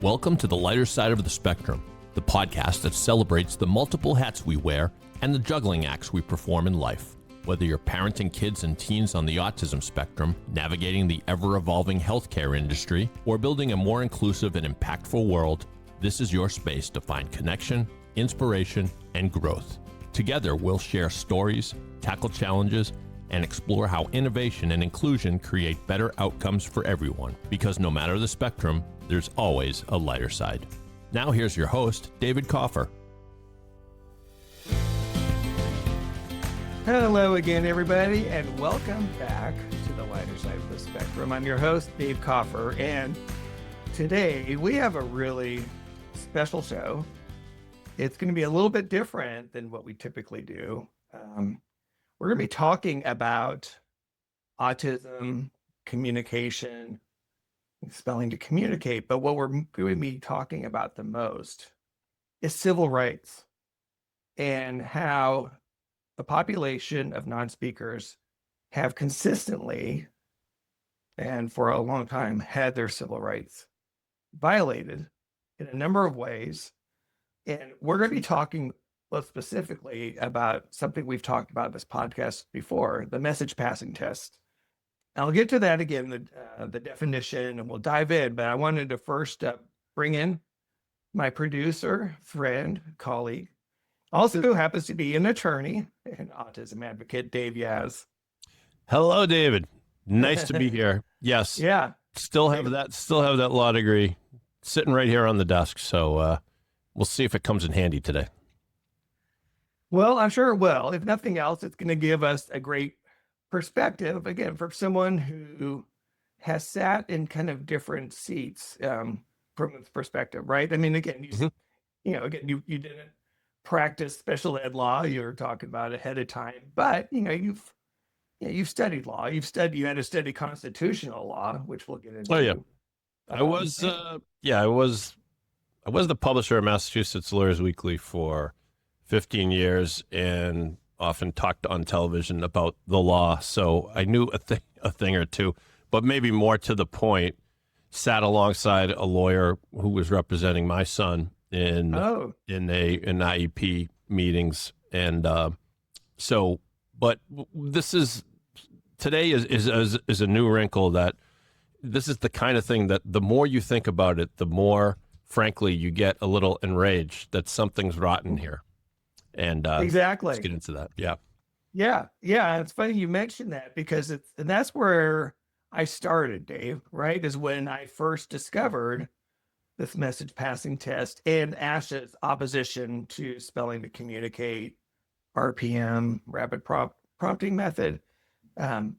Welcome to the lighter side of the spectrum, the podcast that celebrates the multiple hats we wear and the juggling acts we perform in life. Whether you're parenting kids and teens on the autism spectrum, navigating the ever-evolving healthcare industry, or building a more inclusive and impactful world, this is your space to find connection, inspiration, and growth. Together, we'll share stories, tackle challenges, and explore how innovation and inclusion create better outcomes for everyone. Because no matter the spectrum, there's always a lighter side. Now here's your host, David Kaufer. Hello again, everybody, and welcome back to the lighter side of the spectrum. I'm your host, Dave Kaufer, and today we have a really special show. It's going to be a little bit different than what we typically do. We're going to be talking about autism, communication, spelling to communicate, but what we're going to be talking about the most is civil rights and how the population of non-speakers have consistently and for a long time had their civil rights violated in a number of ways. And we're going to be talking specifically about something we've talked about in this podcast before, the message passing test. I'll get to that again, the definition, and we'll dive in, but I wanted to first bring in my producer, friend, colleague, also happens to be an attorney and autism advocate, Dave Yas. Hello, David. Nice to be here. Yes. Yeah. Still have that law degree sitting right here on the desk. So we'll see if it comes in handy today. Well, I'm sure it will. If nothing else, it's going to give us a great perspective, again, for someone who has sat in kind of different seats from this perspective, right? I mean, again, you didn't practice special ed law. You were talking about ahead of time, but you've studied law. You had to study constitutional law, which we'll get into. Oh yeah, I was the publisher of Massachusetts Lawyers Weekly for 15 years and often talked on television about the law. So I knew a thing or two, but maybe more to the point, sat alongside a lawyer who was representing my son in IEP meetings. And but today is a new wrinkle that this is the kind of thing that the more you think about it, the more, frankly, you get a little enraged that something's rotten here. And exactly. Let's get into that. Yeah. Yeah. It's funny you mentioned that because that's where I started, Dave, right? Is when I first discovered this message passing test and ASHA's opposition to spelling to communicate, RPM, rapid prompting method.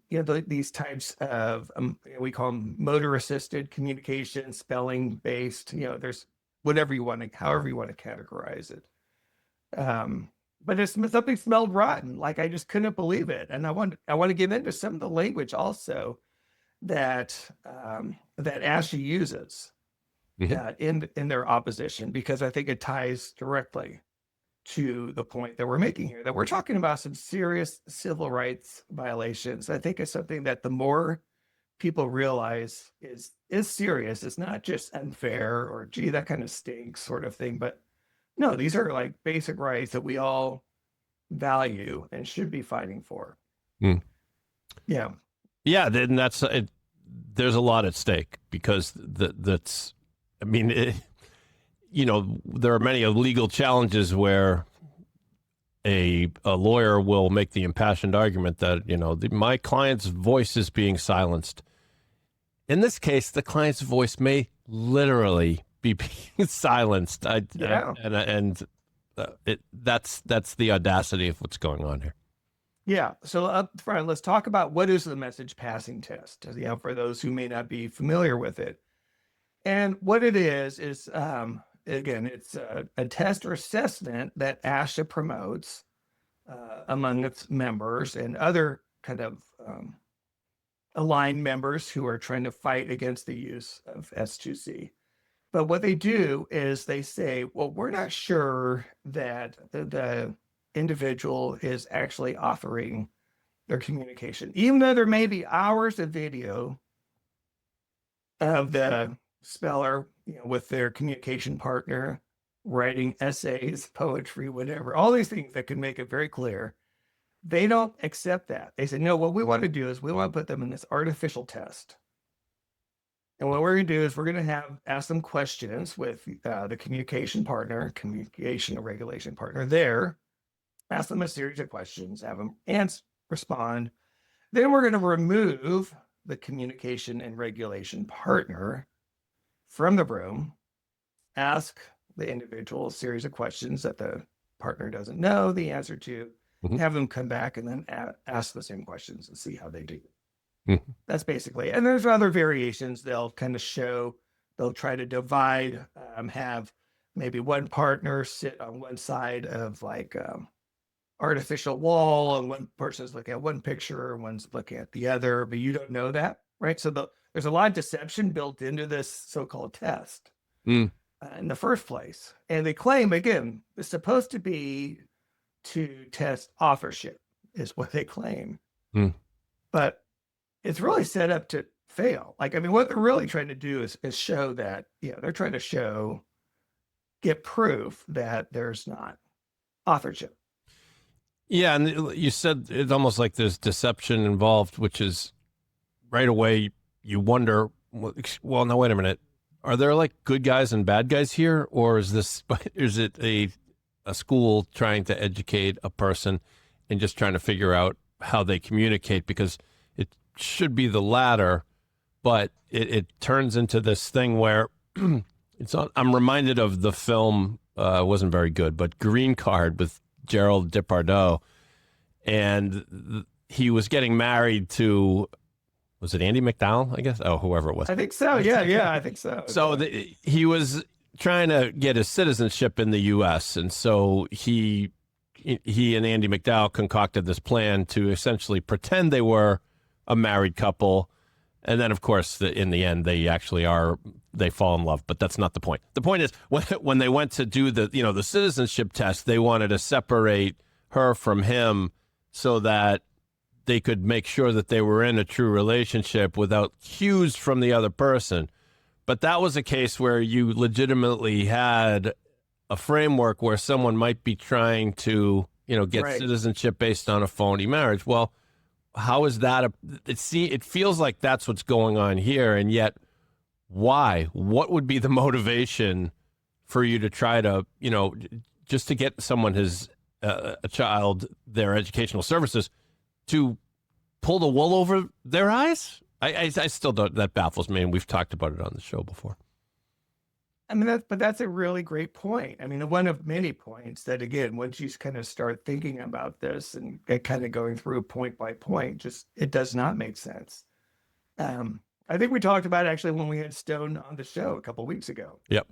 These types of, we call them motor assisted communication, spelling based, there's however you want to categorize it. But something smelled rotten. Like I just couldn't believe it. And I want to get into some of the language also that ASHA uses in their opposition, because I think it ties directly to the point that we're making here, that we're talking about some serious civil rights violations. I think it's something that the more people realize is serious. It's not just unfair or, gee, that kind of stinks sort of thing, but no, these are like basic rights that we all value and should be fighting for. Yeah. Yeah. Then that's it. There's a lot at stake because there are many legal challenges where a lawyer will make the impassioned argument that, my client's voice is being silenced. In this case, the client's voice may literally be being silenced. That's the audacity of what's going on here. Yeah. So up front, let's talk about what is the message passing test, for those who may not be familiar with it. And what it is again, it's a test or assessment that ASHA promotes among its members and other kind of aligned members who are trying to fight against the use of S2C. But what they do is they say, well, we're not sure that the individual is actually authoring their communication, even though there may be hours of video of the speller, with their communication partner, writing essays, poetry, whatever, all these things that can make it very clear. They don't accept that. They say, no, what we want to do is we want to put them in this artificial test. And what we're going to do is we're going to ask them questions with the communication and regulation partner there, ask them a series of questions, have them respond. Then we're going to remove the communication and regulation partner from the room, ask the individual a series of questions that the partner doesn't know the answer to, have them come back and then ask the same questions and see how they do. That's basically it. And there's other variations. They'll kind of they'll try to divide, have maybe one partner sit on one side of like artificial wall, and one person's looking at one picture and one's looking at the other, but you don't know that, right? So there's a lot of deception built into this so-called test in the first place. And they claim, again, it's supposed to be to test authorship, is what they claim. But it's really set up to fail. Like, I mean, what they're really trying to do is show that, they're trying to get proof that there's not authorship. Yeah, and you said it's almost like there's deception involved, which is right away you wonder, well, no, wait a minute. Are there like good guys and bad guys here? Or is it a school trying to educate a person and just trying to figure out how they communicate? Because it should be the latter, but it turns into this thing where I'm reminded of the film, wasn't very good, but Green Card with Gerald Depardieu, and he was getting married to, was it Andy McDowell, I guess? Oh, whoever it was. I think so. Yeah, I think so. So he was trying to get his citizenship in the U.S., and so he and Andy McDowell concocted this plan to essentially pretend they were a married couple. And then, of course, in the end, they fall in love. But that's not the point. The point is, when they went to do the citizenship test, they wanted to separate her from him so that they could make sure that they were in a true relationship without cues from the other person. But that was a case where you legitimately had a framework where someone might be trying to, get citizenship based on a phony marriage. Well, how is that? It feels like that's what's going on here. And yet, why? What would be the motivation for you to try to, just to get someone a child, their educational services, to pull the wool over their eyes? I still don't, that baffles me. And we've talked about it on the show before. I mean, that's a really great point. I mean, one of many points that, again, once you kind of start thinking about this and kind of going through point by point, it does not make sense. I think we talked about it actually when we had Stone on the show a couple of weeks ago. Yep.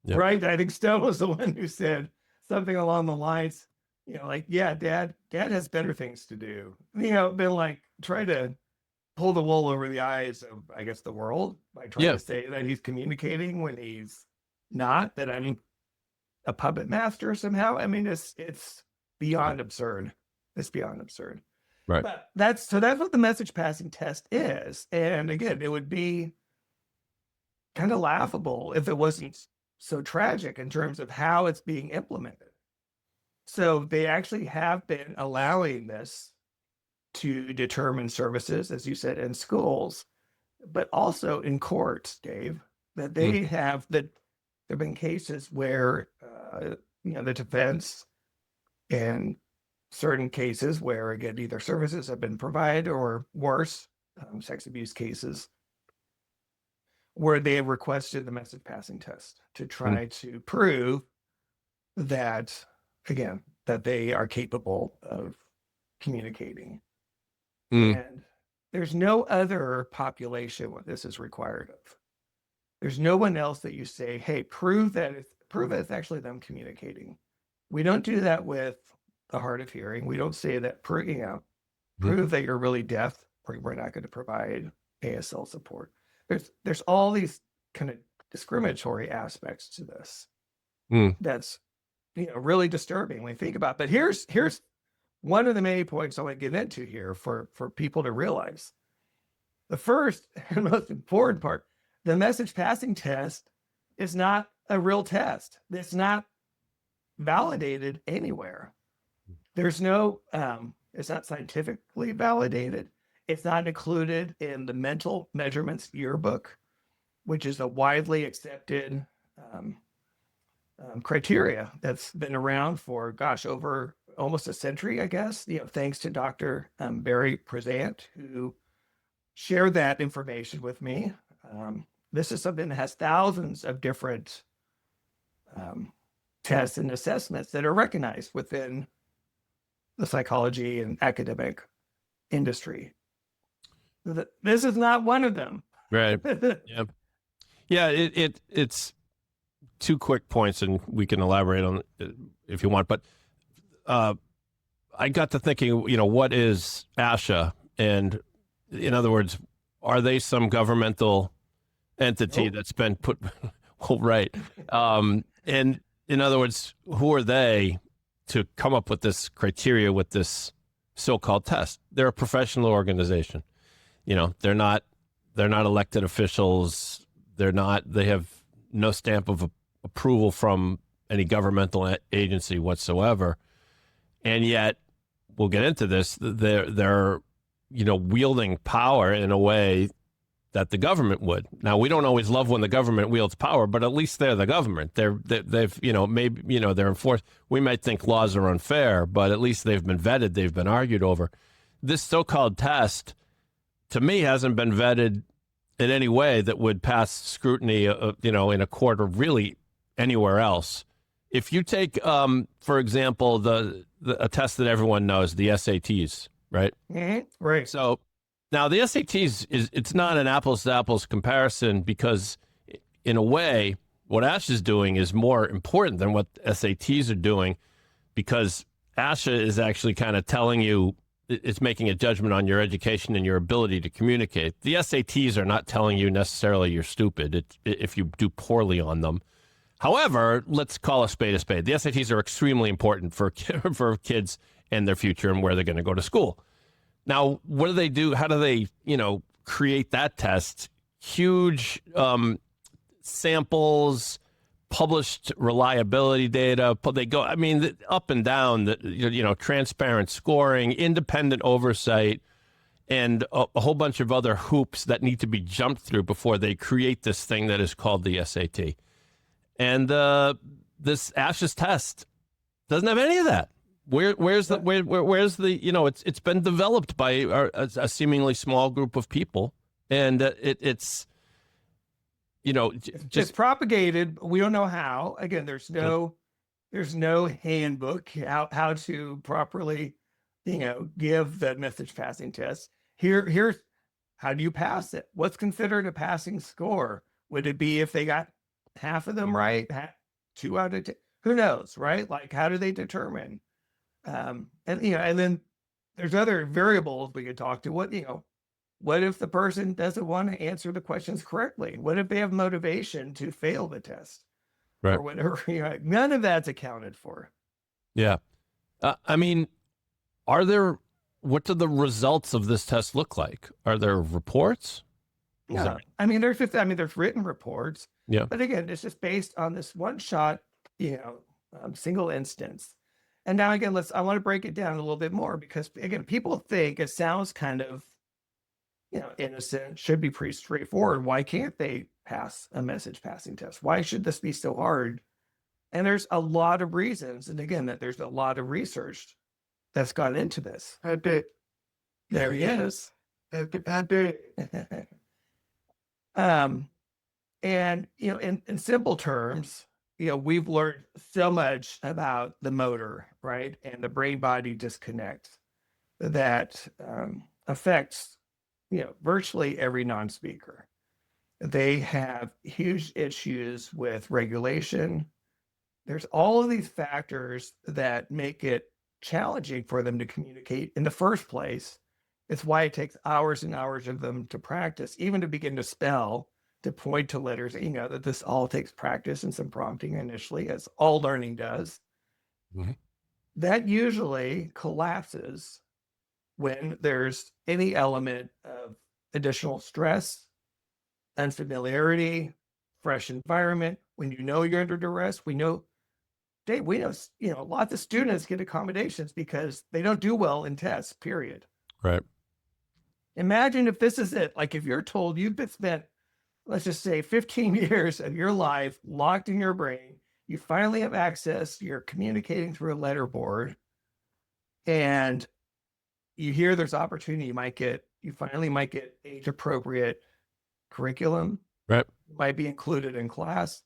Right? I think Stone was the one who said something along the lines, Dad has better things to do. Than like try to pull the wool over the eyes of, I guess, the world by trying to say that he's communicating when he's not, that I'm a puppet master somehow. I mean, it's beyond absurd. It's beyond absurd. Right. But that's what the message passing test is. And again, it would be kind of laughable if it wasn't so tragic in terms of how it's being implemented. So they actually have been allowing this to determine services, as you said, in schools, but also in courts, Dave, that they have that. There have been cases where, the defense, in certain cases where, again, either services have been provided or worse, sex abuse cases, where they have requested the message passing test to try to prove that, again, that they are capable of communicating. And there's no other population where this is required of. There's no one else that you say, hey, prove that it's actually them communicating. We don't do that with the hard of hearing. We don't say that, prove that you're really deaf, or we're not going to provide ASL support. There's all these kind of discriminatory aspects to this. That's, really disturbing when you think about it. But here's one of the many points I want to get into here for people to realize. The first and most important part, the message passing test is not a real test. It's not validated anywhere. There's no, it's not scientifically validated. It's not included in the Mental Measurements Yearbook, which is a widely accepted criteria that's been around for, gosh, over almost a century, I guess, thanks to Dr. Barry Prezant, who shared that information with me. This is something that has thousands of different tests and assessments that are recognized within the psychology and academic industry. This is not one of them. Right. Yeah. Yeah. It's two quick points, and we can elaborate on it if you want. But I got to thinking, what is ASHA? And in other words, are they some governmental entity that's been put? Well, right. And in other words, who are they to come up with this criteria with this so-called test? They're a professional organization. They're not elected officials. They have no stamp of approval from any governmental agency whatsoever. And yet, we'll get into this, they're wielding power in a way that the government would. Now, we don't always love when the government wields power, but at least they're the government. They've maybe they're enforced. We might think laws are unfair, but at least they've been vetted. They've been argued over. This so-called test, to me, hasn't been vetted in any way that would pass scrutiny, in a court or really anywhere else. If you take, for example, a test that everyone knows, the SATs, right? Mm-hmm. Right. So now the SATs it's not an apples to apples comparison, because in a way, what ASHA is doing is more important than what SATs are doing, because ASHA is actually kind of telling you, it's making a judgment on your education and your ability to communicate. The SATs are not telling you necessarily you're stupid if you do poorly on them. However, let's call a spade a spade. The SATs are extremely important for kids and their future and where they're going to go to school. Now, what do they do? How do they, create that test? Huge samples, published reliability data. They go, up and down, transparent scoring, independent oversight, and a whole bunch of other hoops that need to be jumped through before they create this thing that is called the SAT. And this ASHA's test doesn't have any of that. Where's the it's been developed by a seemingly small group of people, and it's just propagated. We don't know how. Again, there's no handbook how to properly give the message passing test. Here's how do you pass it? What's considered a passing score? Would it be if they got half of them right, 2 out of 10? Who knows, right? Like, how do they determine? And then there's other variables we could talk to. What if the person doesn't want to answer the questions correctly? What if they have motivation to fail the test, right, or whatever? None of that's accounted for. Yeah, what do the results of this test look like? Are there reports? Yeah, there's written reports. Yeah, but again, it's just based on this one shot, single instance. And now again, I want to break it down a little bit more, because again, people think it sounds kind of, innocent, should be pretty straightforward. Why can't they pass a message passing test? Why should this be so hard? And there's a lot of reasons. And again, that there's a lot of research that's gone into this. There he is. And, in simple terms, we've learned so much about the motor, right? And the brain-body disconnect that affects, virtually every non-speaker. They have huge issues with regulation. There's all of these factors that make it challenging for them to communicate in the first place. It's why it takes hours and hours of them to practice, even to begin to spell, to point to letters. That this all takes practice and some prompting initially, as all learning does. Mm-hmm. That usually collapses when there's any element of additional stress, unfamiliarity, fresh environment. When you know you're under duress, we know, Dave, we know, lots of students get accommodations because they don't do well in tests, period. Right. Imagine if this is it. Like if you're told you've been spent, let's just say 15 years of your life locked in your brain, you finally have access, you're communicating through a letterboard, and you hear there's opportunity, you finally might get age appropriate curriculum, Right. might be included in class.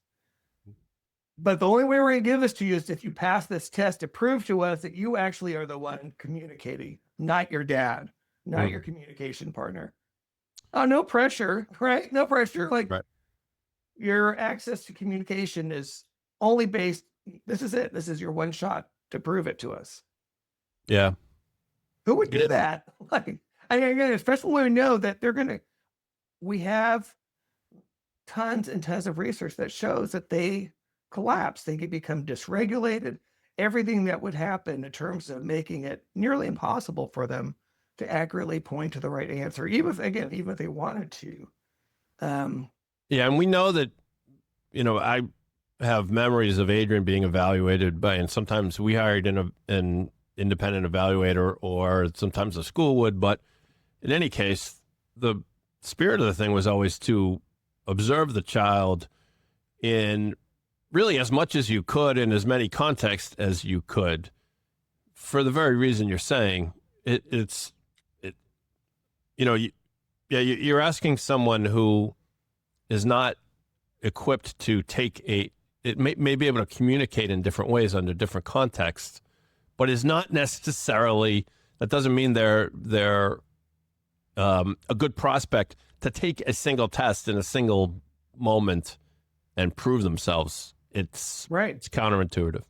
But the only way we're going to give this to you is if you pass this test to prove to us that you actually are the one communicating, not your dad, not your communication partner. Oh, no pressure, right? No pressure. Like your access to communication is only based, this is it. This is your one shot to prove it to us. Yeah. Who would do that? Like, again, especially when we know that we have tons and tons of research that shows that they collapse. They can become dysregulated. Everything that would happen in terms of making it nearly impossible for them to accurately point to the right answer, even if they wanted to. Yeah, and we know that, I have memories of Adrian being evaluated and sometimes we hired an independent evaluator, or sometimes the school would, but in any case, the spirit of the thing was always to observe the child in really as much as you could in as many contexts as you could, for the very reason you're saying. You're asking someone who is not equipped to may be able to communicate in different ways under different contexts, but is not necessarily, that doesn't mean they're a good prospect to take a single test in a single moment and prove themselves. It's right. It's counterintuitive.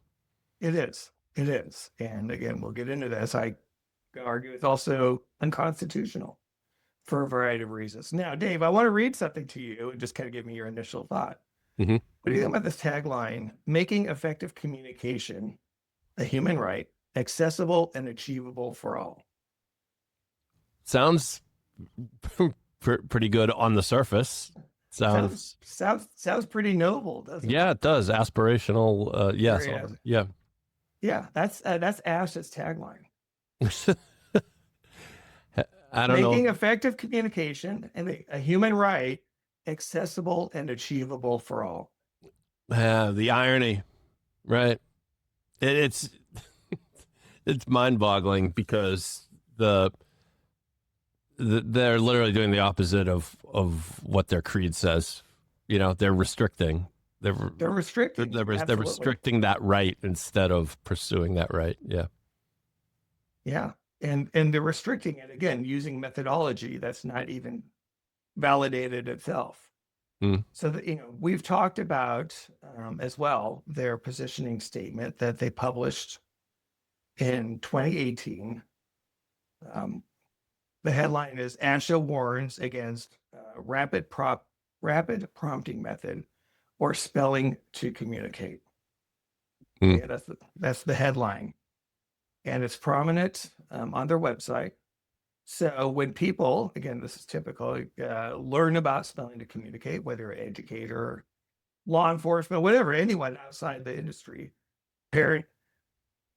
It is. And again, we'll get into this. I argue it's also unconstitutional for a variety of reasons. Now, Dave, I want to read something to you and just kind of give me your initial thought. Mm-hmm. What do you think about this tagline, making effective communication a human right, accessible and achievable for all? Sounds pretty good on the surface. Sounds pretty noble, doesn't it? Yeah, it does. Aspirational. Yes. Yeah. Yeah. That's ASHA's tagline. I don't know. Making effective communication and a human right, accessible and achievable for all. The irony, right? It's mind-boggling because they're literally doing the opposite of what their creed says. They're restricting. They're restricting. They're restricting that right instead of pursuing that right. Yeah. Yeah. And they're restricting it, again, using methodology that's not even validated itself. So that, we've talked about as well their positioning statement that they published in 2018. The headline is ASHA warns against rapid prompting method or spelling to communicate. Yeah, that's the headline. And it's prominent on their website. So when people, again, this is typical, learn about spelling to communicate, whether you're an educator, law enforcement, whatever, anyone outside the industry, parent,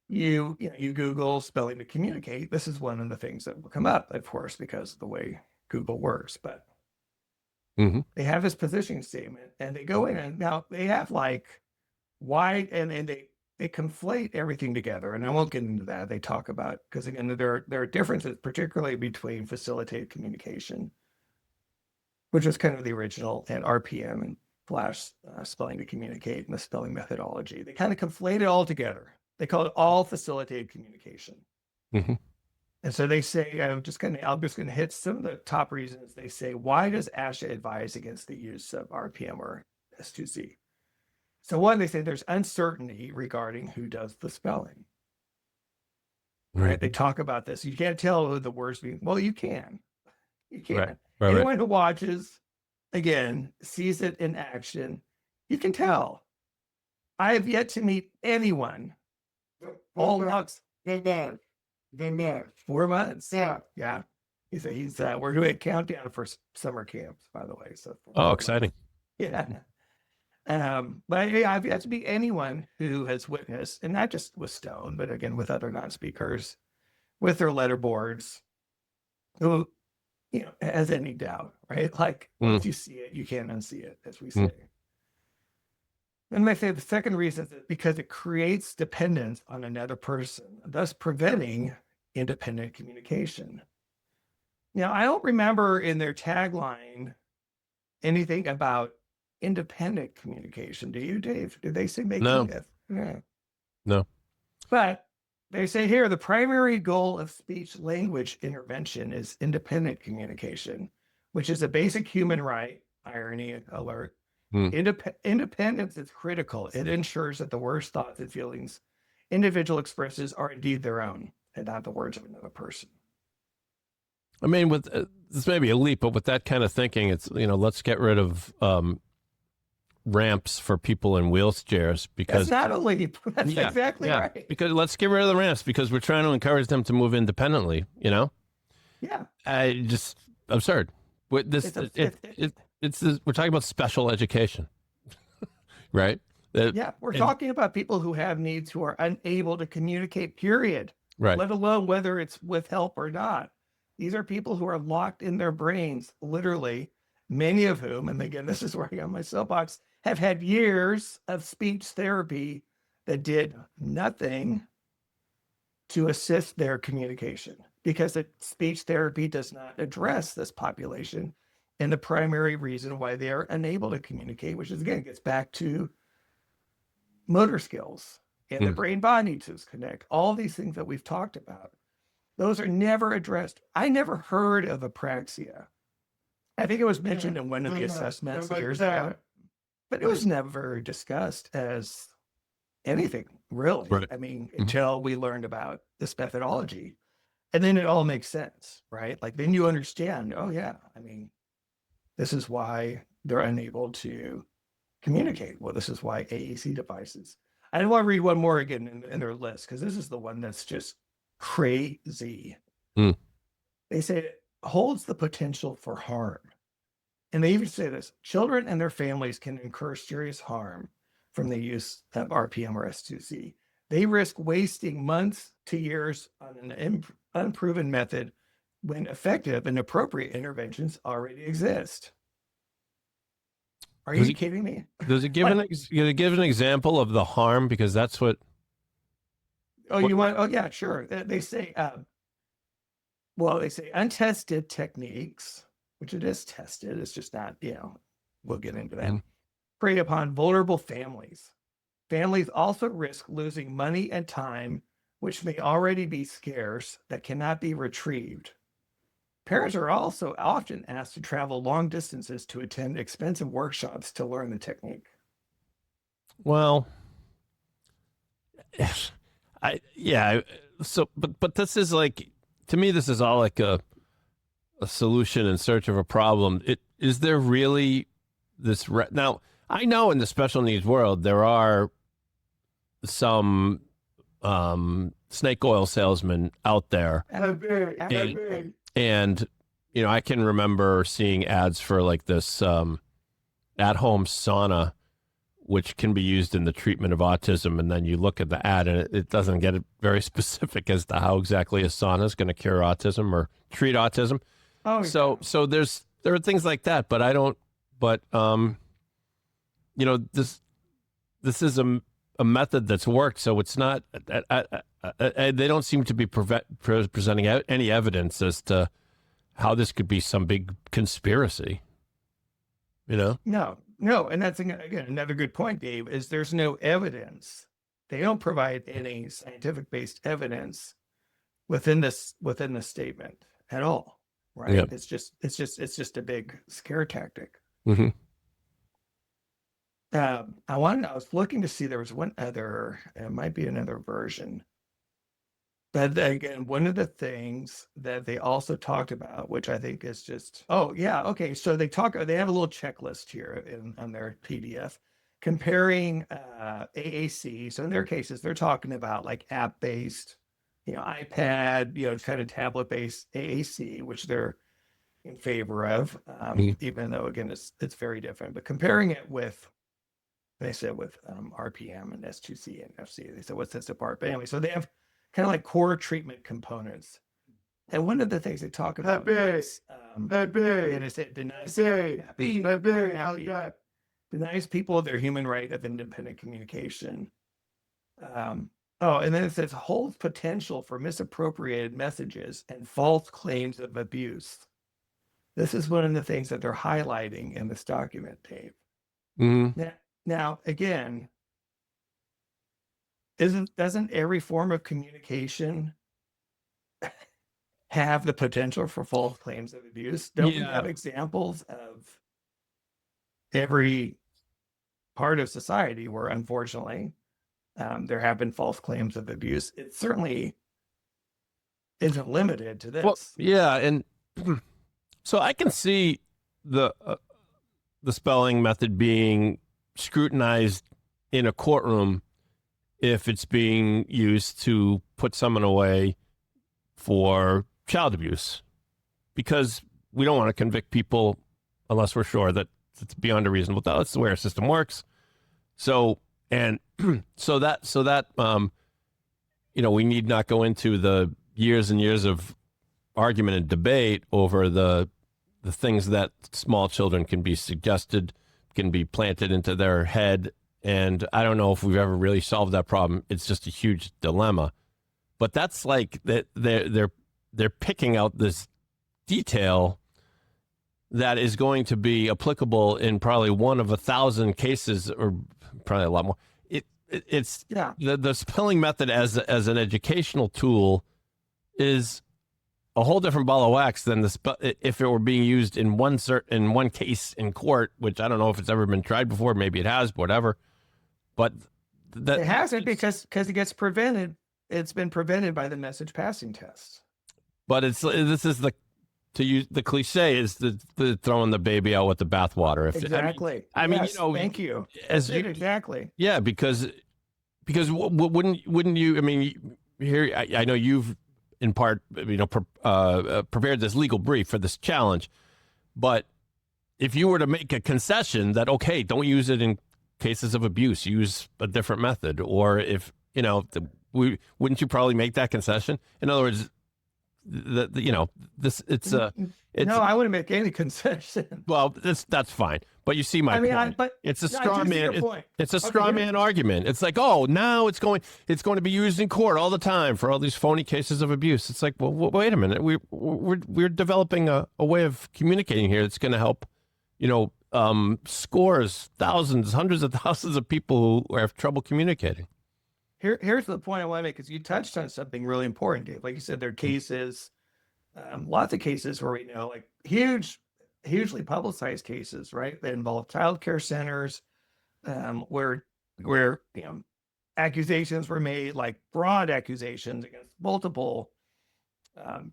you Google spelling to communicate. This is one of the things that will come up, of course, because of the way Google works. But they have this positioning statement, and they go in, and now they have why, and they conflate everything together, and I won't get into that. They talk about, because again, there are differences, particularly between facilitated communication, which was kind of the original, and RPM and Flash spelling to communicate, and the spelling methodology. They kind of conflate it all together. They call it all facilitated communication. And so they say, I'm just going to hit some of the top reasons. They say, why does ASHA advise against the use of RPM or S2Z? So one, they say there's uncertainty regarding who does the spelling. Right? They talk about this. You can't tell who the words mean. Well, you can. You can. Right. Anyone who watches, again, sees it in action, you can tell. I have yet to meet anyone. All months. 4 months. Yeah. We're doing a countdown for summer camps, by the way. So, Oh, exciting. yeah. But yeah, I've had to be anyone who has witnessed, and not just with Stone, but again with other non-speakers, with their letterboards, who, has any doubt, right? Like once you see it, you can't unsee it, as we say. And I say the second reason is because it creates dependence on another person, thus preventing independent communication. Now, I don't remember in their tagline anything about independent communication. Do you, Dave? Do they say No. Yeah. No. But they say here the primary goal of speech language intervention is independent communication, which is a basic human right. Irony alert. Independence is critical. It ensures that the worst thoughts and feelings individual expresses are indeed their own and not the words of another person. I mean, with this may be a leap, but with that kind of thinking, it's, let's get rid of ramps for people in wheelchairs, because that's not a leap. That's exactly right. Because let's get rid of the ramps because we're trying to encourage them to move independently. Yeah. Just absurd. We're talking about special education, right? We're talking about people who have needs who are unable to communicate, period. Right. Let alone whether it's with help or not. These are people who are locked in their brains, literally, many of whom, and again, this is where I got my soapbox, have had years of speech therapy that did nothing to assist their communication, because speech therapy does not address this population and the primary reason why they are unable to communicate, which is, again, gets back to motor skills and the brain-body disconnect, all these things that we've talked about. Those are never addressed. I never heard of apraxia. I think it was mentioned in one of the assessments years ago, but it was never discussed as anything, really. Right. I mean, until we learned about this methodology. And then it all makes sense, right? Like then you understand, oh yeah, I mean, this is why they're unable to communicate. Well, this is why AAC devices. I want to read one more again in their list, because this is the one that's just crazy. They say it holds the potential for harm. And they even say this: children and their families can incur serious harm from the use of RPM or S2C. They risk wasting months to years on an unproven method when effective and appropriate interventions already exist. Are you kidding me? Does it give an example of the harm? Because that's what. You want? Oh yeah, sure. They say, they say untested techniques, which it is tested. It's just not, we'll get into that. Prey upon vulnerable families. Families also risk losing money and time, which may already be scarce, that cannot be retrieved. Parents are also often asked to travel long distances to attend expensive workshops to learn the technique. Well, but this is like, to me, this is all like a solution in search of a problem. Is there really this? Now, I know in the special needs world, there are some snake oil salesmen out there. And, I can remember seeing ads for like this at-home sauna, which can be used in the treatment of autism. And then you look at the ad and it doesn't get very specific as to how exactly a sauna is going to cure autism or treat autism. So there are things like that, but this is a method that's worked. So it's not, they don't seem to be presenting any evidence as to how this could be some big conspiracy, No. And that's, again, another good point, Dave, is there's no evidence. They don't provide any scientific-based evidence within the statement at all, right? Yep. It's just a big scare tactic. I was looking to see, there was one other, it might be another version. But again, one of the things that they also talked about, which I think is just, so they have a little checklist here on their PDF comparing AAC. So in their cases, they're talking about like app-based iPad, kind of tablet-based AAC, which they're in favor of, even though, again, it's very different. But comparing it with, they said with RPM and S2C and FC, they said what sets apart. But anyway, so they have kind of like core treatment components. And one of the things they talk about is, and it denies people their human right of independent communication. And then it says holds potential for misappropriated messages and false claims of abuse. This is one of the things that they're highlighting in this document, Dave. Now, again, doesn't every form of communication have the potential for false claims of abuse? Don't we have examples of every part of society where, unfortunately, there have been false claims of abuse? It certainly isn't limited to this. Well, yeah, and so I can see the spelling method being scrutinized in a courtroom if it's being used to put someone away for child abuse, because we don't want to convict people unless we're sure that it's beyond a reasonable doubt. That's the way our system works. So, and so that we need not go into the years and years of argument and debate over the things that small children can be suggested, can be planted into their head. And I don't know if we've ever really solved that problem. It's just a huge dilemma. But that's like they're picking out this detail that is going to be applicable in probably one of 1,000 cases, or probably a lot more. It's the spelling method as an educational tool is a whole different ball of wax than if it were being used in one case in court, which I don't know if it's ever been tried before. Maybe it has, whatever. But it hasn't, because it gets prevented. It's been prevented by the message passing test. But this is to use the cliche is the throwing the baby out with the bathwater. Exactly. I mean, thank you. Exactly. Yeah, because wouldn't you? I mean, here I know you've in part prepared this legal brief for this challenge, but if you were to make a concession that okay, don't use it in cases of abuse, use a different method, or if wouldn't you probably make that concession? In other words, no, I wouldn't make any concession. Well, that's fine, but you see my point. But it's a straw man. It's a straw man argument. It's like, oh, now it's going to be used in court all the time for all these phony cases of abuse. It's like, well, wait a minute. We're developing a way of communicating here that's going to help, scores, thousands, hundreds of thousands of people who have trouble communicating. Here's the point I want to make, because you touched on something really important, Dave. Like you said, there are cases, lots of cases where we know, like hugely publicized cases, right? That involve child care centers, where accusations were made, like broad accusations against multiple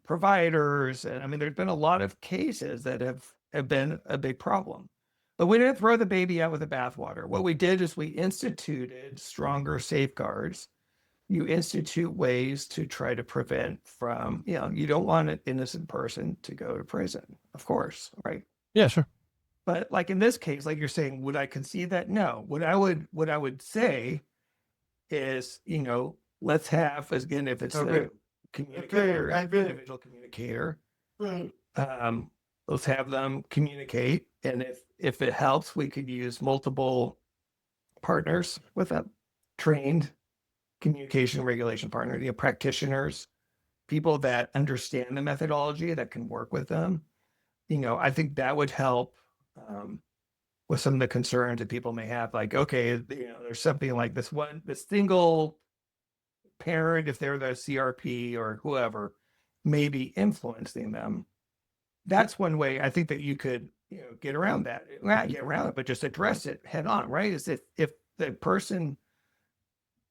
providers. And I mean, there's been a lot of cases that have been a big problem. But we didn't throw the baby out with the bathwater. What we did is we instituted stronger safeguards. You institute ways to try to prevent from, you don't want an innocent person to go to prison, of course, right? Yeah, sure. But like in this case, like you're saying, would I concede that? No. What I would say is, let's have, again, if it's a communicator, individual communicator, let's have them communicate. And if it helps, we could use multiple partners with a trained communication regulation partner, practitioners, people that understand the methodology, that can work with them. I think that would help with some of the concerns that people may have. Like, okay, there's something like this single parent, if they're the CRP or whoever, maybe influencing them. That's one way I think that you could get around that. Not get around it, but just address it head on, right? Is if the person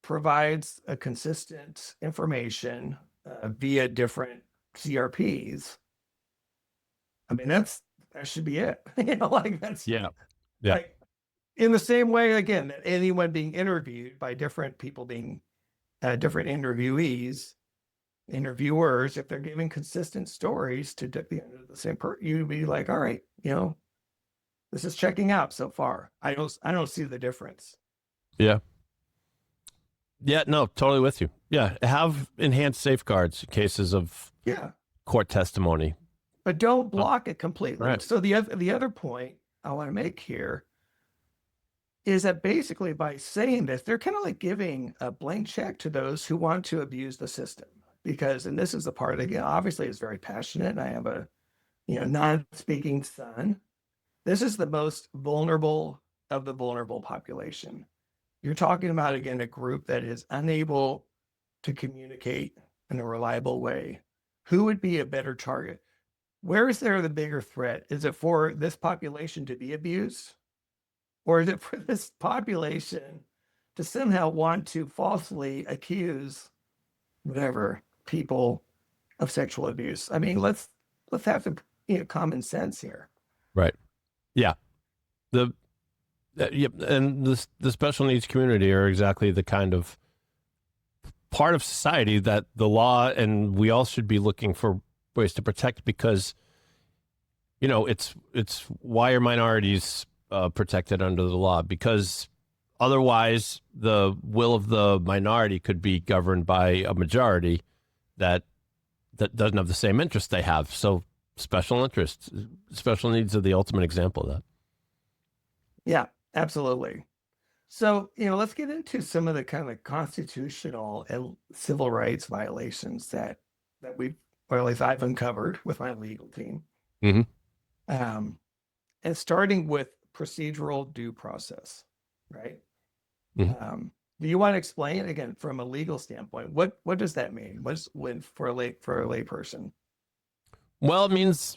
provides a consistent information via different CRPs, I mean, that should be it. That's like, in the same way, again, that anyone being interviewed by different people being different interviewees, interviewers, if they're giving consistent stories to the same person, you'd be like, all right, this is checking out so far. I don't see the difference. Yeah. Yeah, no, totally with you. Yeah, have enhanced safeguards in cases of court testimony. But don't block it completely. Right. So the other point I want to make here is that basically by saying this, they're kind of like giving a blank check to those who want to abuse the system. Because, and this is the part, again, obviously is very passionate. I have a, non-speaking son. This is the most vulnerable of the vulnerable population. You're talking about, again, a group that is unable to communicate in a reliable way. Who would be a better target? Where is there the bigger threat? Is it for this population to be abused? Or is it for this population to somehow want to falsely accuse whatever people of sexual abuse? I mean, let's have some common sense here. Right. Yeah. And the special needs community are exactly the kind of part of society that the law and we all should be looking for ways to protect, because it's why are minorities protected under the law? Because otherwise the will of the minority could be governed by a majority that doesn't have the same interest they have. So special interests, special needs are the ultimate example of that. Yeah, absolutely. So, let's get into some of the kind of constitutional and civil rights violations that we've, or at least I've uncovered with my legal team. Mm-hmm. And starting with procedural due process, right? Mm-hmm. Do you want to explain again from a legal standpoint? What does that mean? What's for a lay person? Well, it means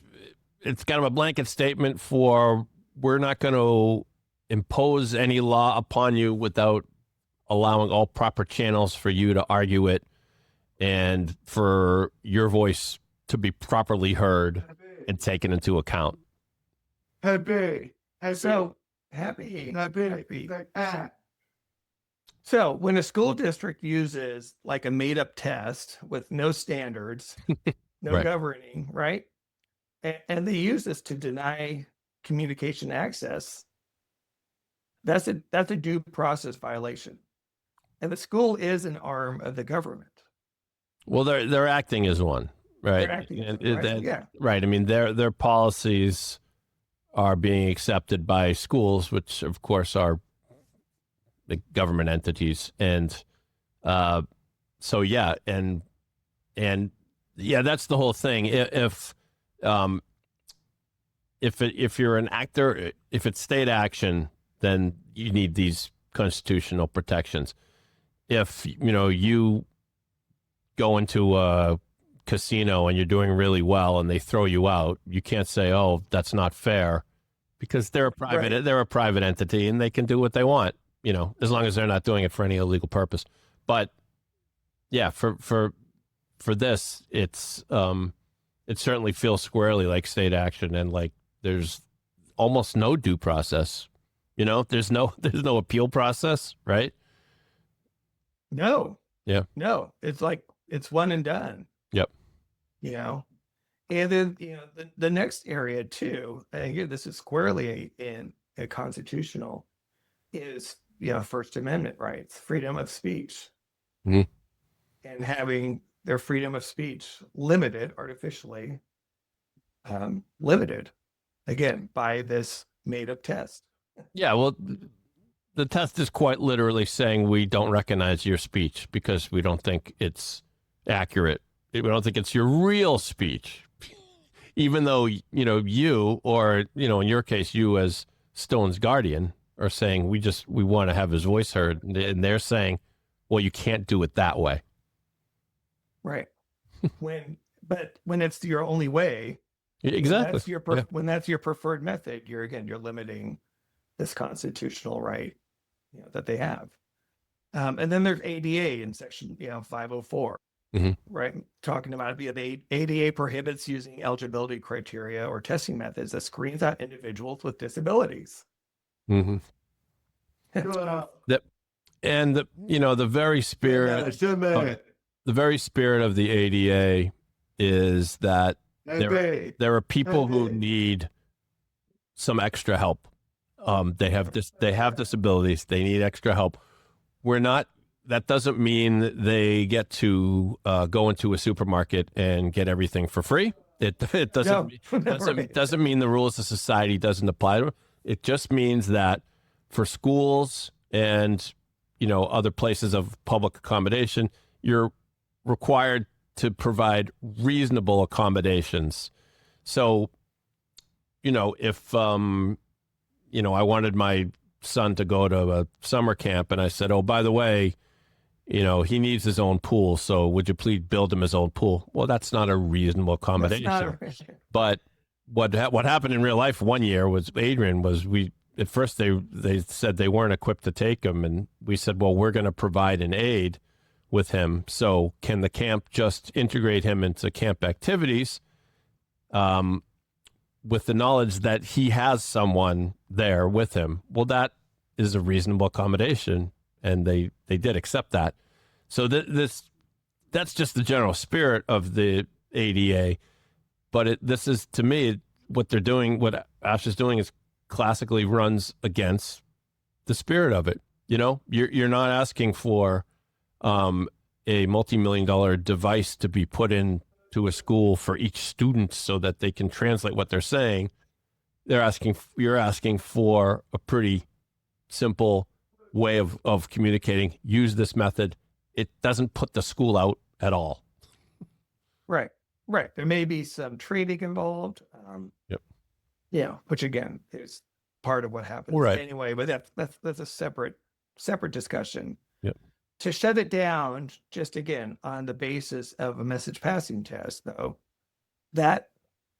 it's kind of a blanket statement for we're not going to impose any law upon you without allowing all proper channels for you to argue it and for your voice to be properly heard and taken into account. Happy. So when a school district uses like a made up test with no standards, no Right. governing, right? And they use this to deny communication access, that's a due process violation. And the school is an arm of the government. Well, they're acting as one, right? They're acting as one, right? Yeah. Right. I mean, their policies are being accepted by schools, which of course are the government entities, and so yeah, and yeah, that's the whole thing. If you're an actor, if it's state action, then you need these constitutional protections. If you go into a casino and you're doing really well and they throw you out, you can't say, "Oh, that's not fair," because they're a private entity and they can do what they want, as long as they're not doing it for any illegal purpose. But yeah, for this, it's it certainly feels squarely like state action, and like there's almost no due process. There's no appeal process, right? No. Yeah. No. It's like it's one and done. Yep. And then the next area too, and again, this is squarely in a constitutional, is First Amendment rights, freedom of speech, mm-hmm. and having their freedom of speech limited artificially, limited again by this made up test. Yeah, well, the test is quite literally saying we don't recognize your speech because we don't think it's accurate. We don't think it's your real speech, even though you or in your case you as Stone's guardian are saying we want to have his voice heard, and they're saying, well, you can't do it that way. Right. when it's your only way, exactly. When that's your preferred method, you're limiting this constitutional right that they have. And then there's ADA in section 504, mm-hmm. right? Talking about the ADA prohibits using eligibility criteria or testing methods that screens out individuals with disabilities. Mm-hmm. And the very spirit. the very spirit of the ADA is that there are people who need some extra help. They have disabilities. They need extra help. That doesn't mean they get to go into a supermarket and get everything for free. It doesn't mean the rules of society doesn't apply to them. It just means that for schools and other places of public accommodation, you're required to provide reasonable accommodations. So, if I wanted my son to go to a summer camp, and I said, "Oh, by the way, he needs his own pool, so would you please build him his own pool?" Well, that's not a reasonable accommodation. But what happened in real life one year was at first they said they weren't equipped to take him, and we said, well, we're going to provide an aid with him. So can the camp just integrate him into camp activities, with the knowledge that he has someone there with him? Well, that is a reasonable accommodation, and they did accept that. So that's just the general spirit of the ADA. But this is, to me, what they're doing, what ASHA is doing, is classically runs against the spirit of it. You're not asking for a multi-million-dollar device to be put into a school for each student so that they can translate what they're saying. You're asking for a pretty simple way of communicating. Use this method. It doesn't put the school out at all. Right. There may be some training involved. Yep. Yeah, which again is part of what happens anyway. But that's a separate discussion. Yep. To shut it down, just again on the basis of a message passing test, though, that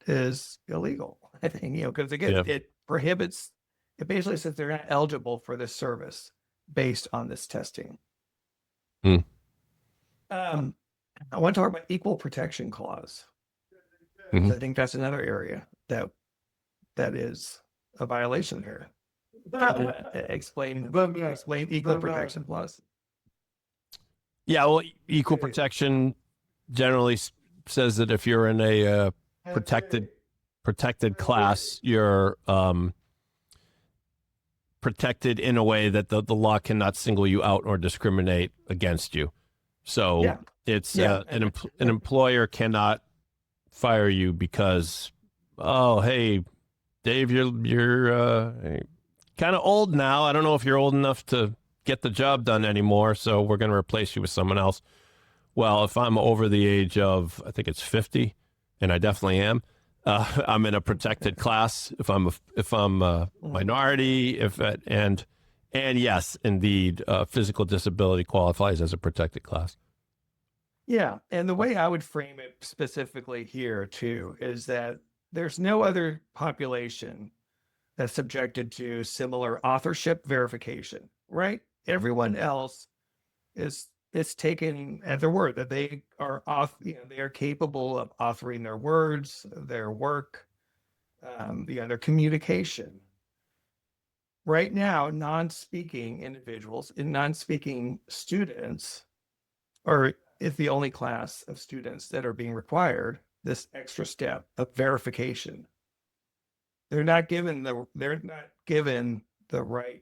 is illegal. I think because again, it prohibits. It basically says they're not eligible for this service based on this testing. I want to talk about equal protection clause. Mm-hmm. I think that's another area that is a violation here. Explain equal protection clause. Yeah, well, equal protection generally says that if you're in a protected class, you're protected in a way that the law cannot single you out or discriminate against you. So it's an employer cannot fire you because, oh, hey, Dave, you're kind of old now. I don't know if you're old enough to get the job done anymore, so we're going to replace you with someone else. Well, if I'm over the age of, I think it's 50, and I definitely am, I'm in a protected class. If I'm a minority, and yes, indeed, physical disability qualifies as a protected class. Yeah, and the way I would frame it specifically here too is that there's no other population that's subjected to similar authorship verification, right? Everyone else is taken at their word that they are they are capable of authoring their words, their work, their communication. Right now, non-speaking individuals and non-speaking students is the only class of students that are being required this extra step of verification. They're not given the right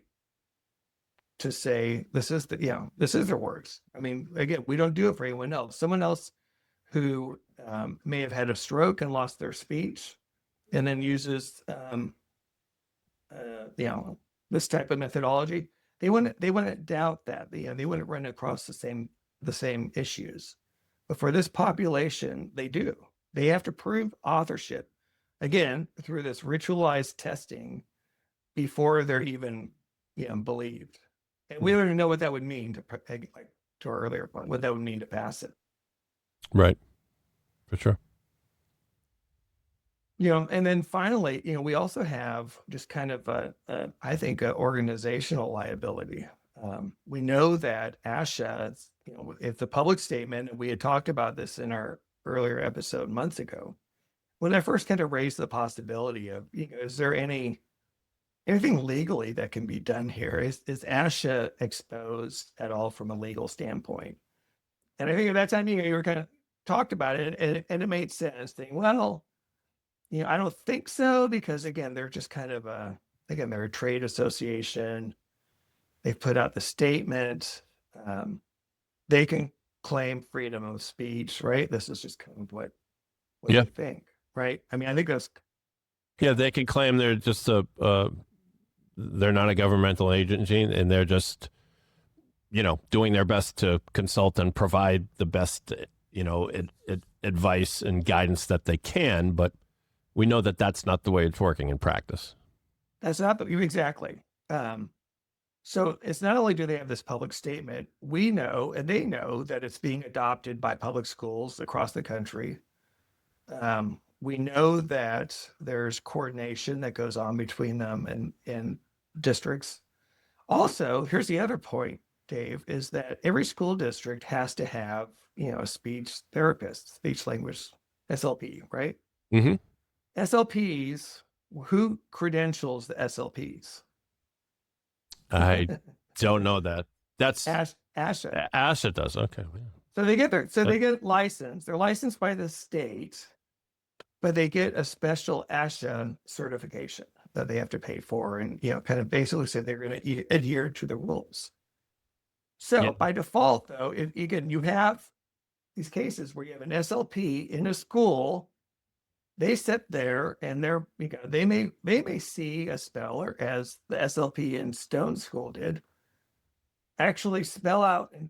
to say this is their words. I mean, again, we don't do it for anyone else. Someone else who may have had a stroke and lost their speech, and then uses this type of methodology, they wouldn't doubt that. They wouldn't run across the same issues. But for this population, they do. They have to prove authorship again through this ritualized testing before they're even believed. And we don't even know what that would mean to our earlier point, what that would mean to pass it. Right. For sure. And then finally, we also have just kind of I think, an organizational liability. We know that ASHA, it's a public statement, and we had talked about this in our earlier episode months ago. When I first kind of raised the possibility of, is there anything legally that can be done here? Is ASHA exposed at all from a legal standpoint? And I think at that time, you were kind of talked about it, and it made sense. Thinking, well, I don't think so, because again, they're just kind of they're a trade association. They've put out the statement. They can claim freedom of speech, right? This is just kind of what Yeah. they think, right? I mean, I think that's Yeah, they can claim they're just they're not a governmental agency, and they're just, doing their best to consult and provide the best, advice and guidance that they can. But we know that that's not the way it's working in practice. That's not exactly. So it's not only do they have this public statement, we know, and they know, that it's being adopted by public schools across the country. We know that there's coordination that goes on between them and districts. Also, here's the other point, Dave, is that every school district has to have, a speech therapist, speech language SLP, right? Mm-hmm. SLPs, who credentials the SLPs? I don't know that. That's ASHA. ASHA does. Okay. So they get licensed. They're licensed by the state, but they get a special ASHA certification that they have to pay for, and kind of basically say they're going to adhere to the rules. So by default, though, again, you have these cases where you have an SLP in a school. They sit there and they may see a speller, as the SLP in Stone School did, actually spell out and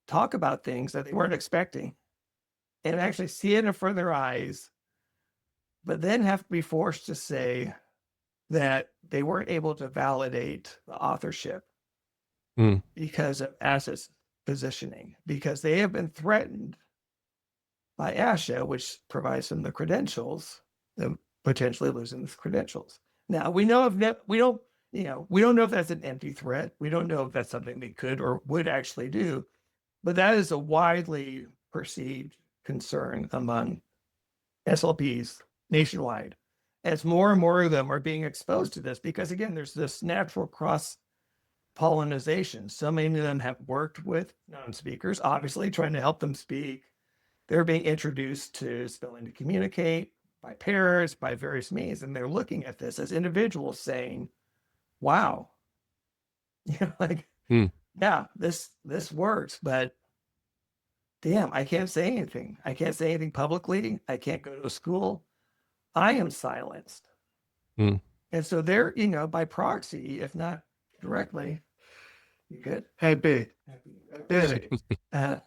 talk about things that they weren't expecting, and actually see it in front of their eyes, but then have to be forced to say that they weren't able to validate the authorship because of ASHA's positioning, because they have been threatened by ASHA, which provides them the credentials, them potentially losing the credentials. Now, we don't know if that's an empty threat. We don't know if that's something they could or would actually do, but that is a widely perceived concern among SLPs nationwide, as more and more of them are being exposed to this, because again, there's this natural cross-pollination. So many of them have worked with non-speakers, obviously trying to help them speak. They're being introduced to spelling to communicate by parents, by various means, and they're looking at this as individuals saying, wow, yeah, this works, but damn, I can't say anything. I can't say anything publicly. I can't go to a school. I am silenced. And so they're, by proxy, if not directly, you good? Happy. A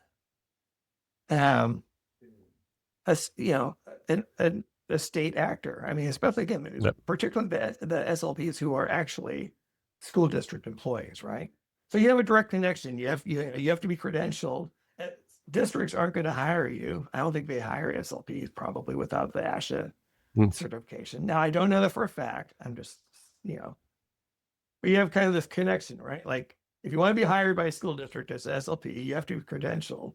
state actor. I mean, especially again, particularly the SLPs who are actually school district employees, right? So you have a direct connection. You have to be credentialed. Districts aren't going to hire you. I don't think they hire SLPs probably without the ASHA certification. Now, I don't know that for a fact. I'm just, but you have kind of this connection, right? Like, if you want to be hired by a school district as an SLP, you have to be credentialed.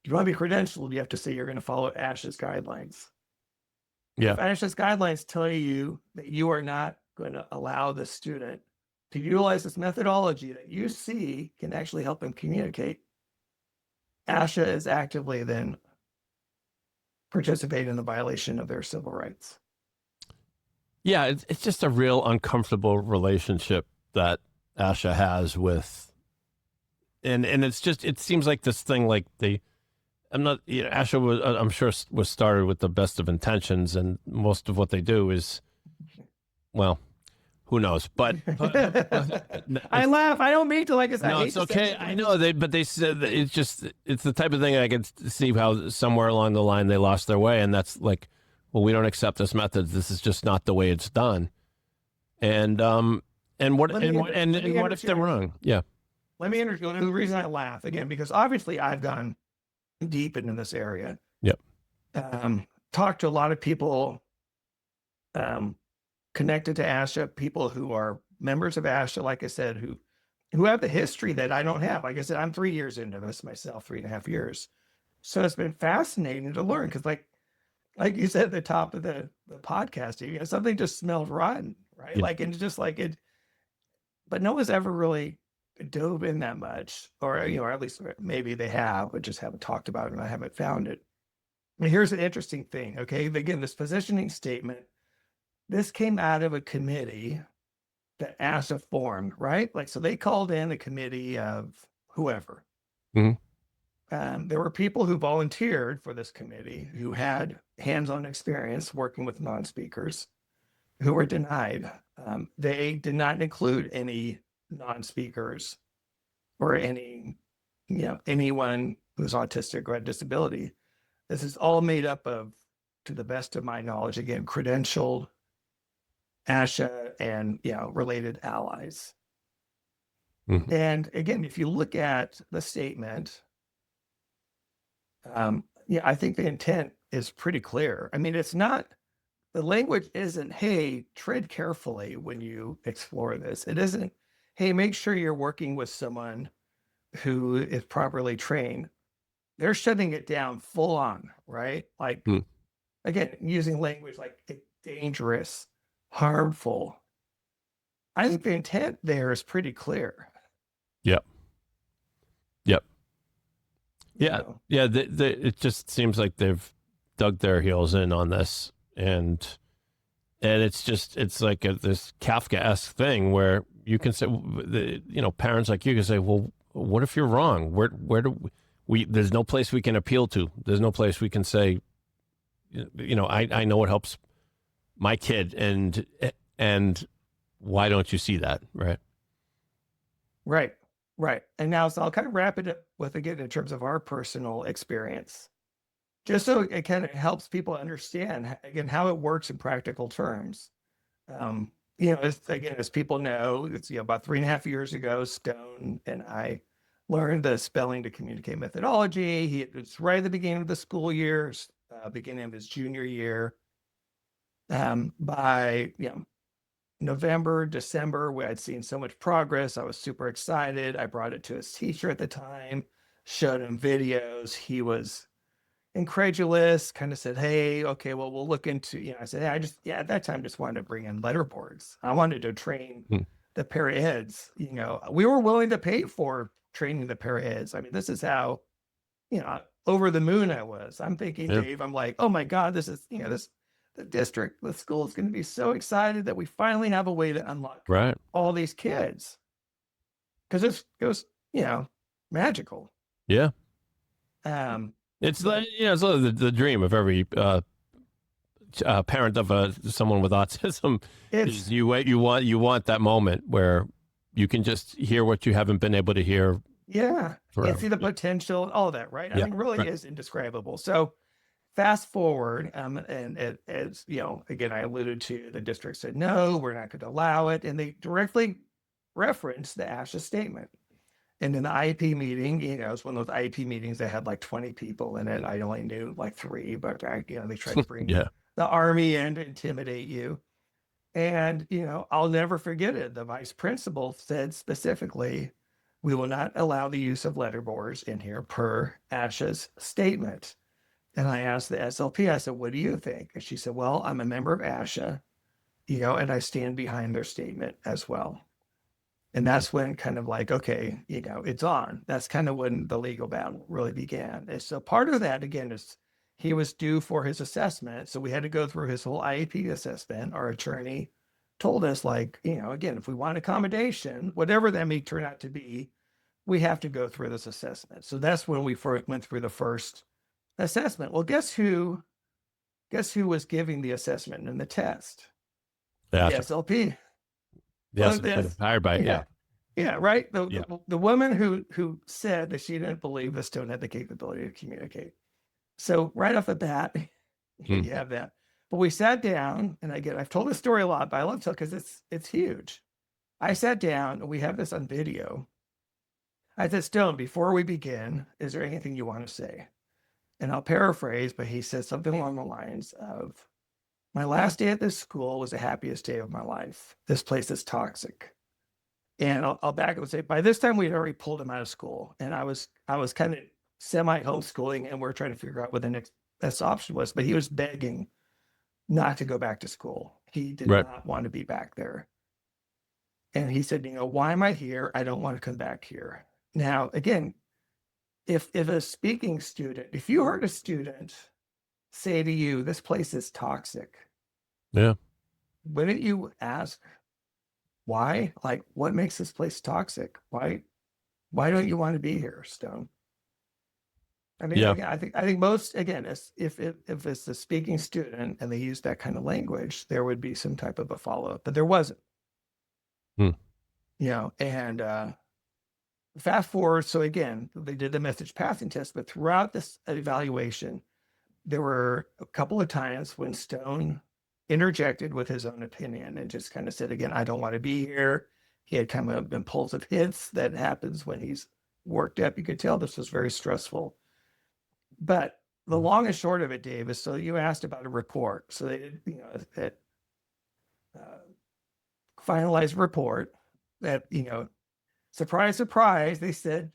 If you want to be credentialed, you have to say you're going to follow ASHA's guidelines. Yeah. If ASHA's guidelines tell you that you are not going to allow the student to utilize this methodology that you see can actually help them communicate, ASHA is actively then participating in the violation of their civil rights. Yeah, it's just a real uncomfortable relationship that ASHA has with, and it's just, it seems like this thing, like ASHA was, I'm sure, was started with the best of intentions, and most of what they do is, well, who knows? But I laugh. I don't mean to, like I said. No, it's okay. I know but they said that it's the type of thing I can see how somewhere along the line they lost their way, and that's like, well, we don't accept this method. This is just not the way it's done. And what if they're wrong? Yeah. Let me interject. The reason I laugh again, because obviously I've gone deep into this area. Yep. Talked to a lot of people connected to ASHA, people who are members of ASHA, like I said, who have the history that I don't have. Like I said, I'm 3 years into this myself, 3.5 years. So it's been fascinating to learn, because like you said at the top of the podcast, something just smelled rotten, right? Yeah. Like, and just like it, but no one's ever really dove in that much, or, or at least maybe they have, but just haven't talked about it and I haven't found it. And here's an interesting thing. Okay. Again, this positioning statement, this came out of a committee that ASHA formed, right? Like, so they called in a committee of whoever. There were people who volunteered for this committee who had hands-on experience working with non-speakers who were denied. They did not include any non-speakers or any, anyone who's autistic or had disability. This is all made up of, to the best of my knowledge, again, credentialed ASHA and related allies. And again, if you look at the statement, I think the intent is pretty clear. I mean, it's not, the language isn't, hey, tread carefully when you explore this. It isn't, hey, make sure you're working with someone who is properly trained. They're shutting it down full on, right? Like, again, using language like dangerous, harmful. I think the intent there is pretty clear. Yep. Yeah. Yeah. It just seems like they've dug their heels in on this, and it's like this Kafka-esque thing where you can say, parents like you can say, well, what if you're wrong? Where do we, there's no place we can appeal to. There's no place we can say, I know what helps my kid, and why don't you see that? Right. And now, so I'll kind of wrap it up with, again, in terms of our personal experience, just so it kind of helps people understand, again, how it works in practical terms. As people know, it's about 3.5 years ago, Stone and I learned the spelling to communicate methodology. It's right at the beginning of the school year, beginning of his junior year. By November, December, we had seen so much progress. I was super excited. I brought it to his teacher at the time, showed him videos. He was incredulous, kind of said, hey, okay, well, we'll look into, I said, hey, at that time, just wanted to bring in letter boards. I wanted to train the para-eds. We were willing to pay for training the para-eds. I mean, this is how, over the moon I was. I'm thinking, Dave, I'm like, oh my God, this is, the district, the school is going to be so excited that we finally have a way to unlock all these kids. Because it was, magical. Yeah. It's like, it's like the dream of every parent of someone with autism. Is you want that moment where you can just hear what you haven't been able to hear. Yeah. And see the potential and all of that, right? I mean, really is indescribable. So fast forward, and as again, I alluded to, the district said, no, we're not going to allow it. And they directly referenced the ASHA statement. And in the IEP meeting, it's one of those IEP meetings that had like 20 people in it. I only knew like 3, but they tried to bring the army in to intimidate you. And, I'll never forget it. The vice principal said specifically, we will not allow the use of letterboards in here per ASHA's statement. And I asked the SLP, I said, what do you think? And she said, well, I'm a member of ASHA, and I stand behind their statement as well. And that's when kind of like, okay, it's on. That's kind of when the legal battle really began. And so part of that, again, is he was due for his assessment. So we had to go through his whole IEP assessment. Our attorney told us, like, again, if we want accommodation, whatever that may turn out to be, we have to go through this assessment. So that's when we went through the first assessment. Well, guess who was giving the assessment and the test? The SLP. Yes, hired by right. The woman who said that she didn't believe the Stone had the capability to communicate. So right off the bat, you have that. But we sat down, and I've told this story a lot, but I love to because it's huge. I sat down, and we have this on video. I said, Stone, before we begin, is there anything you want to say? And I'll paraphrase, but he said something along the lines of, my last day at this school was the happiest day of my life. This place is toxic. And I'll back up and say, by this time we'd already pulled him out of school. And I was kind of semi-homeschooling, and we're trying to figure out what the next best option was. But he was begging not to go back to school. He did not want to be back there. And he said, why am I here? I don't want to come back here. Now, again, if a speaking student, if you heard a student say to you, this place is toxic, Yeah. wouldn't you ask why? Like, what makes this place toxic? Why don't you want to be here, Stone? I mean, Yeah. again, I think most, again, if it's a speaking student and they use that kind of language, there would be some type of a follow-up, but there wasn't. Hmm. And fast forward. So again, they did the message passing test, but throughout this evaluation, there were a couple of times when Stone interjected with his own opinion and just kind of said, again, I don't want to be here. He had kind of impulsive hits that happens when he's worked up. You could tell this was very stressful. But the long and short of it, Dave, is so you asked about a report. So they did, that finalized report that, surprise, surprise, they said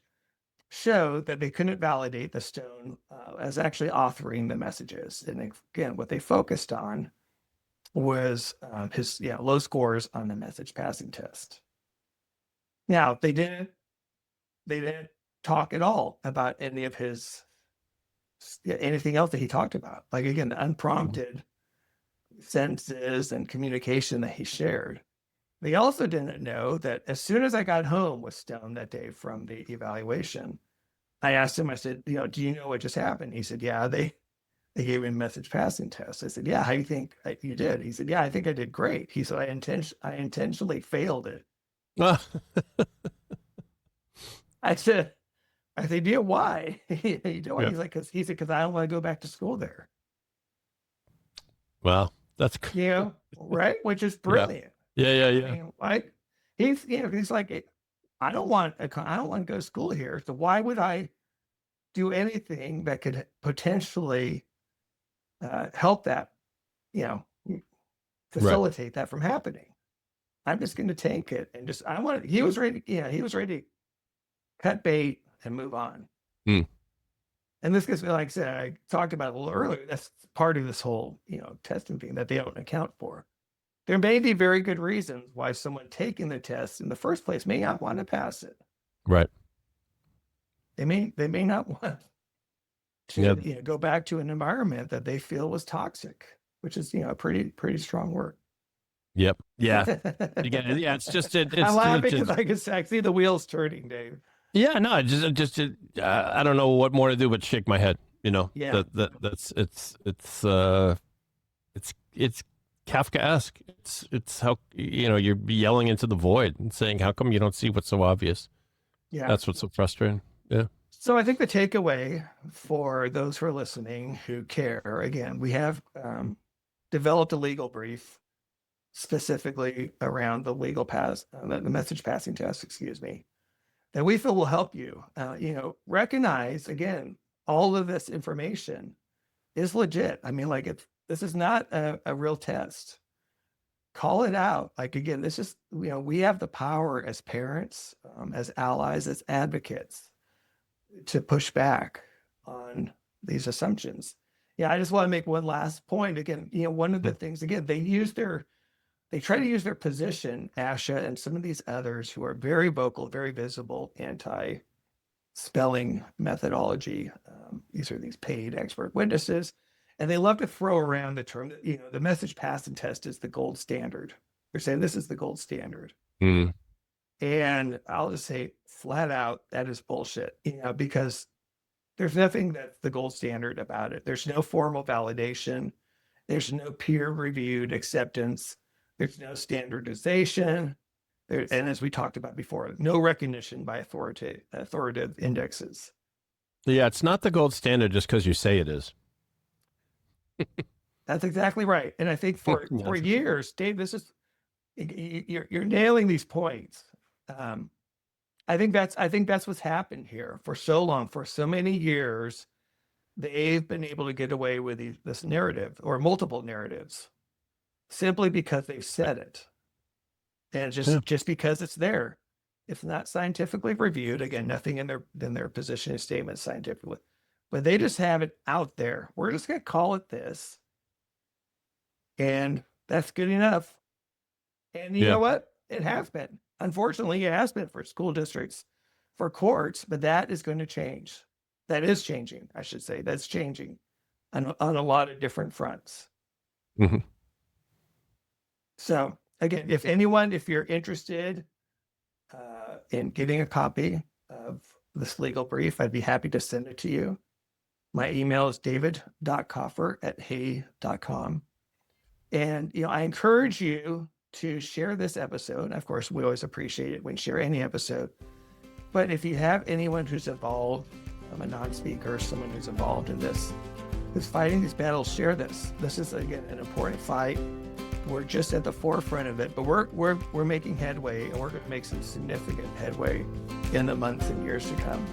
showed that they couldn't validate the Stone as actually authoring the messages. And again, what they focused on was his low scores on the message passing test. Now they didn't talk at all about any of his anything else that he talked about. Like again, the unprompted sentences and communication that he shared. They also didn't know that as soon as I got home with Stone that day from the evaluation, I asked him, I said, do you know what just happened? He said, yeah, they gave me a message passing test. I said, yeah, how do you think you did? He said, yeah, I think I did great. He said, I intentionally failed it. I said, yeah, why? He's like, because I don't want to go back to school there. Well, that's right, which is brilliant. Yeah. I mean, like he's like, I don't want to go to school here. So why would I do anything that could potentially help that, facilitate that from happening? I'm just going to tank it and he was ready to cut bait and move on. And this gets, like I said, I talked about it a little earlier. That's part of this whole, testing thing that they don't account for. There may be very good reasons why someone taking the test in the first place may not want to pass it. Right. They may not want to go back to an environment that they feel was toxic, which is pretty strong word. Yep. Yeah. Again, yeah. It's just I'm laughing because I see the wheels turning, Dave. Yeah. No. Just I don't know what more to do but shake my head. Yeah. That's it's Kafkaesque. It's how you're yelling into the void and saying, how come you don't see what's so obvious? Yeah. That's what's so frustrating. Yeah. So I think the takeaway for those who are listening who care, again, we have developed a legal brief specifically around the the message passing test, that we feel will help you, recognize, again, all of this information is legit. I mean, like, this is not a real test. Call it out. Like, again, this is, we have the power as parents, as allies, as advocates to push back on these assumptions. Yeah, I just want to make one last point. Again, one of the things, again, they try to use their position, ASHA and some of these others who are very vocal, very visible, anti-spelling methodology. These are these paid expert witnesses. And they love to throw around the term that, the message passing test is the gold standard. They're saying this is the gold standard. And I'll just say flat out, that is bullshit, because there's nothing that's the gold standard about it. There's no formal validation. There's no peer-reviewed acceptance. There's no standardization. And as we talked about before, no recognition by authoritative indexes. Yeah, it's not the gold standard just because you say it is. That's exactly right. And I think for years, Dave, you're nailing these points. I think that's what's happened here for so long, for so many years. They've been able to get away with this narrative or multiple narratives simply because they've said it. And just because it's there. It's not scientifically reviewed. Again, nothing in their position statement scientifically, but they just have it out there. We're just going to call it this. And that's good enough. And you know what? It has been. unfortunately, it has been for school districts, for courts, but that is going to change. That is changing, I should say. That's changing on a lot of different fronts. Mhm. So again, if you're interested in getting a copy of this legal brief, I'd be happy to send it to you. My email is david.kaufer@hay.com. And, I encourage you to share this episode. Of course, we always appreciate it when you share any episode. But if you have anyone who's involved, a non-speaker, someone who's involved in this, who's fighting these battles, share this. This is, again, an important fight. We're just at the forefront of it, but we're making headway, and we're going to make some significant headway in the months and years to come.